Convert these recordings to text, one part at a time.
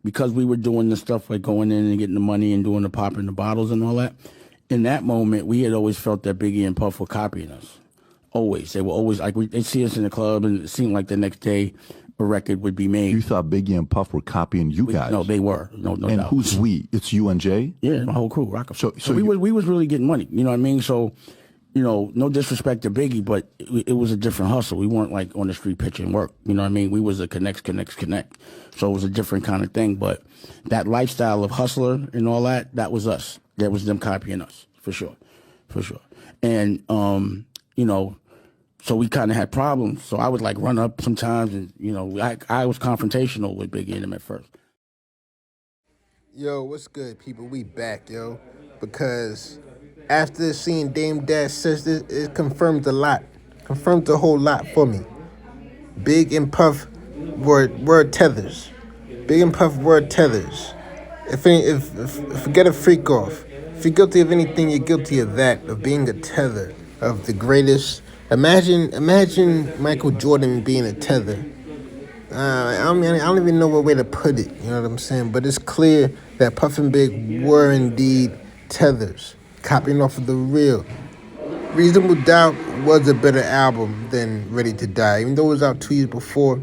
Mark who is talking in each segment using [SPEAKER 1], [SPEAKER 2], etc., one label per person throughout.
[SPEAKER 1] because we were doing the stuff like going in and getting the money and doing the popping the bottles and all that. In that moment, we had always felt that Biggie and Puff were copying us. Always, they were always like they'd see us in the club, and it seemed like the next day a record would be made.
[SPEAKER 2] You thought Biggie and Puff were copying you guys?
[SPEAKER 1] No, they were. No
[SPEAKER 2] and
[SPEAKER 1] doubt.
[SPEAKER 2] Who's we? It's you and Jay?
[SPEAKER 1] Yeah, my whole crew, Rockefeller.
[SPEAKER 2] So
[SPEAKER 1] we was really getting money. You know what I mean? So, no disrespect to Biggie, but it was a different hustle. We weren't like on the street pitching work. You know what I mean? We was a connect. So it was a different kind of thing. But that lifestyle of hustler and all that was us. That was them copying us, for sure. And, so we kind of had problems. So I would like run up sometimes and, I was confrontational with Biggie and him at first.
[SPEAKER 3] Yo, what's good, people? We back, yo. Because after seeing Dame Dash says this, it confirmed a lot. Confirmed a whole lot for me. Big and Puff were tethers. Big and Puff were tethers. If forget a freak off. If you're guilty of anything, you're guilty of that, of being a tether, of the greatest. Imagine Michael Jordan being a tether. I don't even know what way to put it, you know what I'm saying? But it's clear that Puff and Big were indeed tethers, copying off of the real. Reasonable Doubt was a better album than Ready to Die. Even though it was out 2 years before,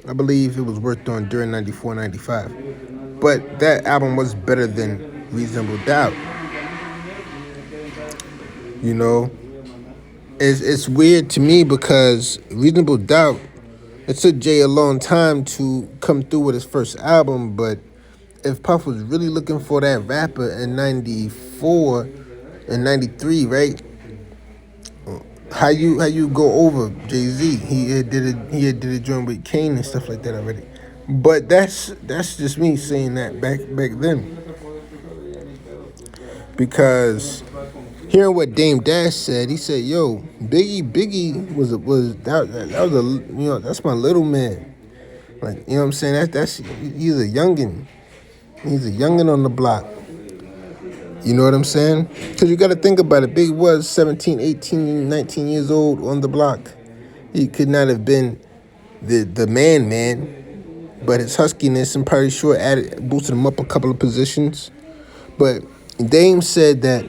[SPEAKER 3] I believe it was worked on during 94, 95. But that album was better than Reasonable Doubt. You know, it's weird to me because Reasonable Doubt, it took Jay a long time to come through with his first album, but if Puff was really looking for that rapper in 94 and 93, right? How you go over Jay-Z? He had did a joint with Kane and stuff like that already. But that's just me saying that back then. Because hearing what Dame Dash said, he said, "Yo, Biggie was that's my little man. Like, you know what I'm saying? He's a youngin. He's a youngin on the block. You know what I'm saying? Because you got to think about it. Big was 17, 18, 19 years old on the block. He could not have been the man, but his huskiness, I'm pretty sure, boosted him up a couple of positions. But Dame said that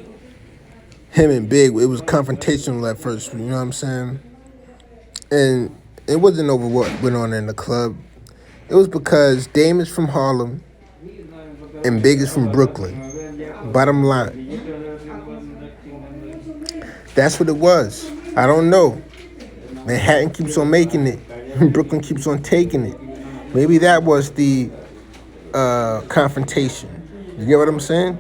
[SPEAKER 3] him and Big, it was confrontational at first, you know what I'm saying? And it wasn't over what went on in the club. It was because Dame is from Harlem and Big is from Brooklyn. Bottom line. That's what it was. I don't know. Manhattan keeps on making it. Brooklyn keeps on taking it. Maybe that was the confrontation. You get what I'm saying?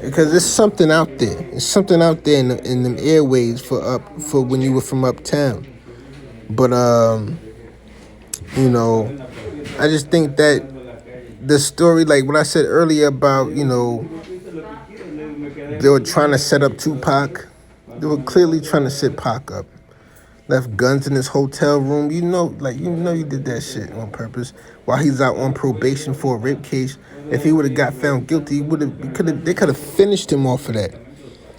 [SPEAKER 3] Because there's something out there. There's something out there in them airways for when you were from uptown. But I just think that the story, like what I said earlier about, they were trying to set up Tupac. They were clearly trying to set Pac up. Left guns in his hotel room. You did that shit on purpose while he's out on probation for a rape case. If he would have got found guilty, they could have finished him off of that.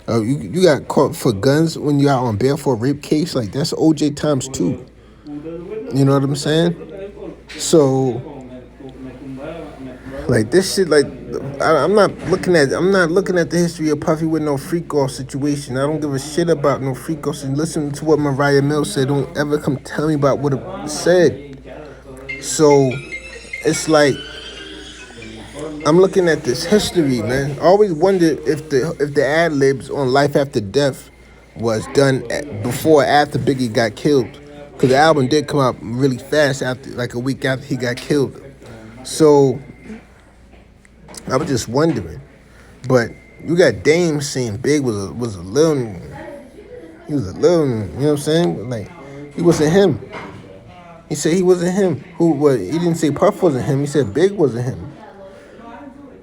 [SPEAKER 3] You got caught for guns when you're out on bail for a rape case. Like, that's OJ times 2. You know what I'm saying? So, like, this shit, like, I'm not looking at the history of Puffy with no freak off situation. I don't give a shit about no freak offs. And listen to what Mariah Mills said. Don't ever come tell me about what it said. So it's like I'm looking at this history, man. I always wondered if the ad libs on Life After Death was done before or after Biggie got killed, because the album did come out really fast after, like a week after he got killed. So I was just wondering. But you got Dame saying Big was a little, he was a little, you know what I'm saying? Like, he wasn't him. He said he wasn't him. He didn't say Puff wasn't him. He said Big wasn't him.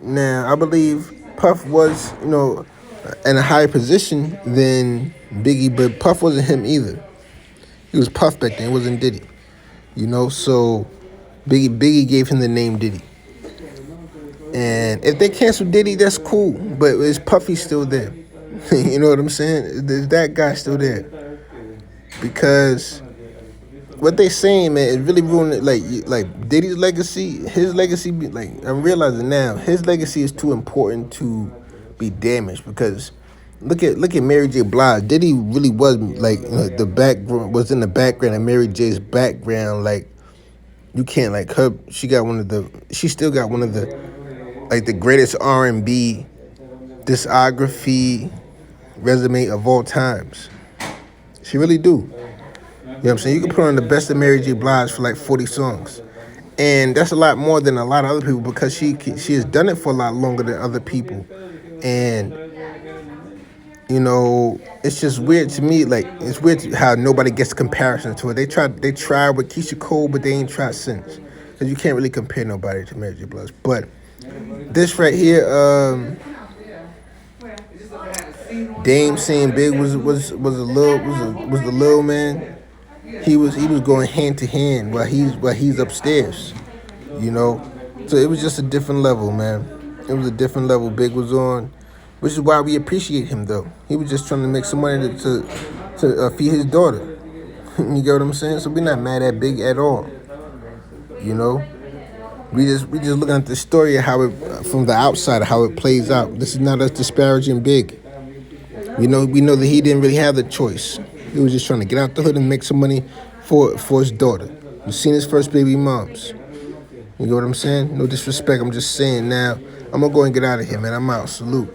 [SPEAKER 3] Now, I believe Puff was, in a higher position than Biggie, but Puff wasn't him either. He was Puff back then. It wasn't Diddy. So Biggie gave him the name Diddy. And if they cancel Diddy, that's cool. But is Puffy still there? You know what I'm saying? Is that guy still there? Because what they saying, man, it really ruined it. Like Diddy's legacy, his legacy. Like I'm realizing now, his legacy is too important to be damaged because look at Mary J. Blige. Diddy really was like the background was in the background of Mary J's background. Like you can't like her. She still got one of the like the greatest R&B discography resume of all times. She really do. You know what I'm saying? You can put on the best of Mary J. Blige for like 40 songs. And that's a lot more than a lot of other people because she has done it for a lot longer than other people. And, you know, it's just weird to me. Like, it's weird how nobody gets comparison to it. They tried with Keisha Cole, but they ain't tried since. Because you can't really compare nobody to Mary J. Blige. But this right here, Dame saying Big was the little man. He was going hand to hand while he's upstairs, you know. So it was just a different level, man. It was a different level Big was on, which is why we appreciate him though. He was just trying to make some money to feed his daughter. You get what I'm saying? So we're not mad at Big at all, you know. We just looking at the story of how it from the outside, how it plays out. This is not us disparaging Big. We know that he didn't really have the choice. He was just trying to get out the hood and make some money for his daughter. You seen his first baby moms. You know what I'm saying? No disrespect. I'm just saying now. I'm going to go and get out of here, man. I'm out. Salute.